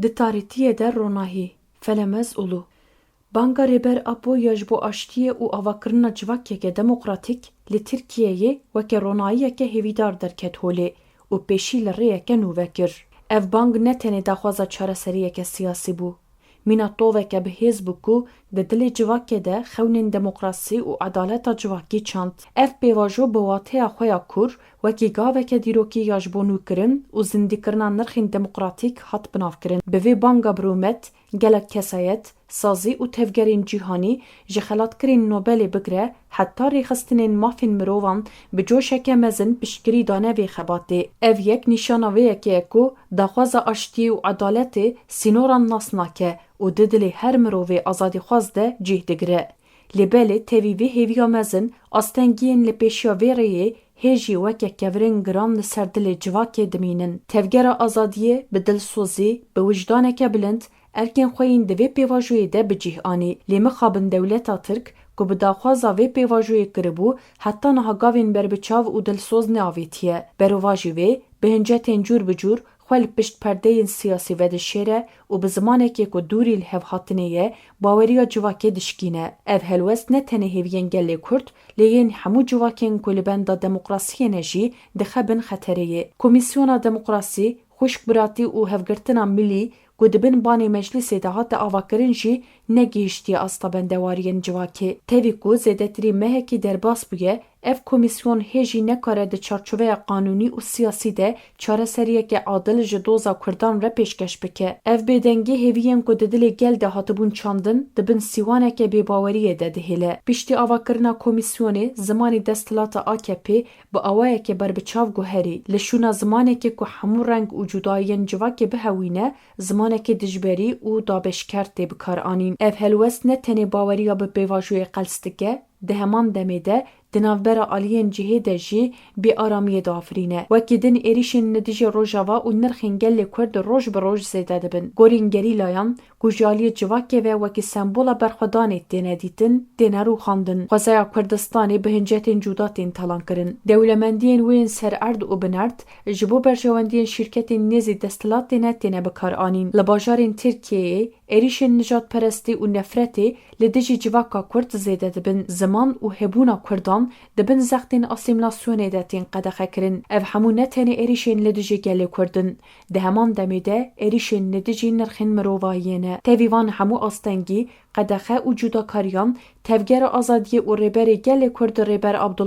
Di tarîtiyê de ronahî, felemez ulu. Banga Rêber Apo ya ji bo aştiyê û avakirina civakeke demokratîk li Tirkiyeyê weke ronahiyeke hêvîdar derket holê û pêşî li rêyeke nû vekir. Ev bang ne tenê daxwaza çareseriyeke siyasî bû. Mîna toveke bi hêz bû ku di dilê civakê de xewnên demokrasî û edaleta civakî çand. Ev pêvajo bi wateya xwe ya kur wekî gaveke dîrokî ya ji bo nûkirin û zindîkirina nirxên demokratîk hat binavkirin. Bi vê banga birûmet, gelek kesayet, sazî û tevgerên cîhanî ji xelatkirên Nobelê bigire heta rêxistinên mafên mirovan bi coşeke mezin piştgirî dane vê xebatê. Ev yek nîşana vê yekê ku daxwaza aştiyê û edaletê sînoran nas nake û di dilê her mirovê azadîxwaz de cih digire. Lêbelê tevî vê hêviya mezin astengiyên li pêşiya vê rêyê hêjî weke kevirên giran li ser dilê civakê dimînin. Tevgera Azadiyê bi dilsozî, bi wijdaneke bilind erkên xwe yên di vê pêvajoyê de bicih anî. Lê mixabin dewleta Tirk ku bi daxwaza vê pêvajoyê kiribû heta niha gavên berbiçav û dilsoz neavêtiye. Berova jî vê bi hincetên cûr bi cûr xwe li pişt perdeyên siyasî vedişêre û bi zimanekê ku dûrî li hev hatinê ye baweriya civakê dişkîne. Ev helwest ne tenê hêviyên gelê Kurd lê yên hemû civakên ku li benda demokrasiyê ne jî dixebin xetereyê. Komîsyona Demokrasî, Xwişkbiratî û Hevgirtina Millî ku dibin banê meclisê de hate avakirin jî negihîştiye asta bendewariyên civakê. Tevî ku zêdetirî mehekî derbas bûye, ev komîsyon hêjî nekare di çarçoveya qanûnî û siyasî de çareseriyeke adil ji doza Kurdan re pêşkeş bike. Ev bêdengî hêviyên ku di dilê gel de hatibûn çandin dibin sîwaneke bêbaweriyê de dihêle. Piştî avakirina komîsyonê zimanê desthilata AKP bi awayeke berbiçav guherî. Li şûna zimanekê ku hemû reng û cudayiyên civakê bihewîne, zimanekê dijberî û dabeşker tê bikar anîn. Ev helwest ne tenê baweriya bi pêvajoyê qels dike, di heman demê de di navbera aliyên cihê de jî bê aramiyê diafirîne. Wekî din êrişên li dijî Rojava û nirxên gelê Kurd roj bi roj zêde dibin. Gorên gerîlayan ku ji aliyê civakê ve wekî sembola berxwedanê têne dîtin, têne rûxandin. Xwezaya Kurdistanê bi hincetên cuda tên talankirin. Dewlemendiyên wê yên sererd û binerd ji bo berjewendiyên şîrketên nêzî desthilatê ne têne bikar anîn. Li bajarên Tirkiyeyê êrişên nijadperestî û nefretê li dijî civaka Kurd zêde dibin. Ziman û hebûna Kurdan dibin zextên asîmlasyonê de tên qedexekirin. Ev hemû ne tenê êrişên li dijî gelê Kurdin. Di heman demê de êrişên li dijî nirxên mirovahiyê ne. Tevî van hemû astengî, qedexe û cudakariyan, Tevgera Azadiyê û rêberê gelê Kurd Rêber Apo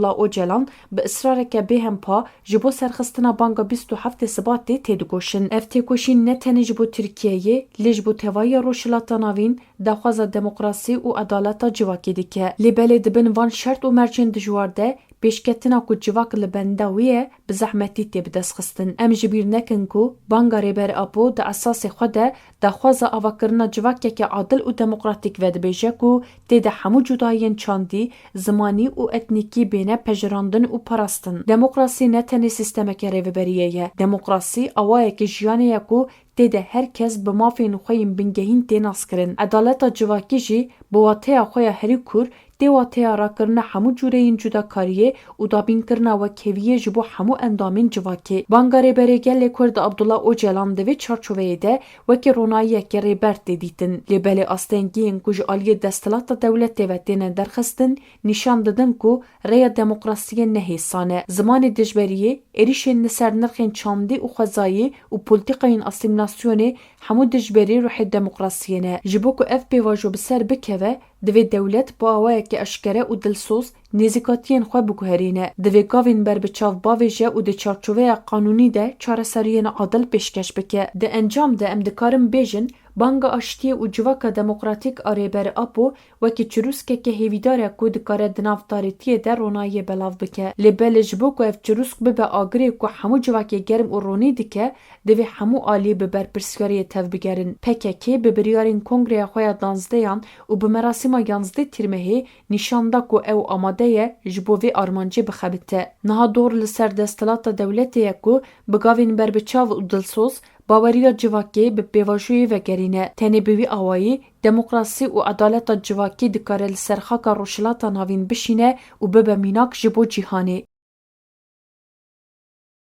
bi ısrareke bêhempa ji bo serxistina banga 27 Sibatê tê digoşin. Ev têkoşîn ne tenê ji bo Tirkiyeyê lê ji bo tevahîya rojhilata navîn daxwaza demokrasî û edaleta civakê dike. Lêbelê dibin van şert û mercên dijwar de pêşketina ku civak li benda wê ye bi zehmetî tê bidestxistin. Em ji bîr nekin ku Banga Rêber Apo di esasê xwe de daxwaza avakirina civakeke adil û demokratîk vedibêje ku tê de hemû cudayiyên çandî, zimanî û etnîkî bêne pejirandin û parastin. Demokrasî ne tenê sîstemeke rêveberiyê ye. Demokrasî awayeke jiyanê ye ku tê de herkes bi mafên xwe yên bingehîn tê naskirin. Edaleta civakî jî bi wateya xwe ya herî kur tê wateya rakirina hemû cûreyên cudakariyê û dabînkirina wekeviyê ji bo hemû endamên civakê. Banga Rêberê gelê Kurd di vê çarçoveyê de weke ronahiyeke rêber tê dîtin. Lêbelê astengiyên ku ji aliyê desthilata dewletê ve têne derxistin, nîşan didin ku rêya demokrasiyê nehêsan e. Zimanê dijberiyê, êrişên li ser nirxên çandî û xwezayî û polîtikayên asîmlasyonê hemû dijberî ruhê demokrasiyê ne. Ji bo ku ev pêvajo bi ser bikeve, divê dewlet bi awayeke eşkere û dilsoz nêzîkatiyên xwe biguherîne. Divê gavên berbiçav bavêje û di çarçoveya qanûnî de çareseriyên adil pêşkeş bike. Di encam de em dikarin bêjin Banga aştiyê û civaka demokratîk a Rêber Apo wekî çirûskeke hêvîdar ku dikare di nav tarîtiyê de ronahiyê belav bike. Lêbelê ji bo ku ev çirûsk bibe agirê ku hemû civakê germ û ronî dike, divê hemû alî bi berpirsiyariyê tev bigerin. PKK bi biryarên kongreya xwe ya 12 û bi merasîma 11 tîrmehê nîşan da ku ew amade ye ji bo vê armancê bixebite. Niha dor li ser desthilata dewletê ye ku bi gavên berbiçav û dilsoz baweriya civakê bi pêvajoyê vegerîne. Tenê bi wî awayî demokrasî û edaleta civakî dikare li ser xaka rojhilata navîn bişîne û bibe mînak ji bo cîhanê.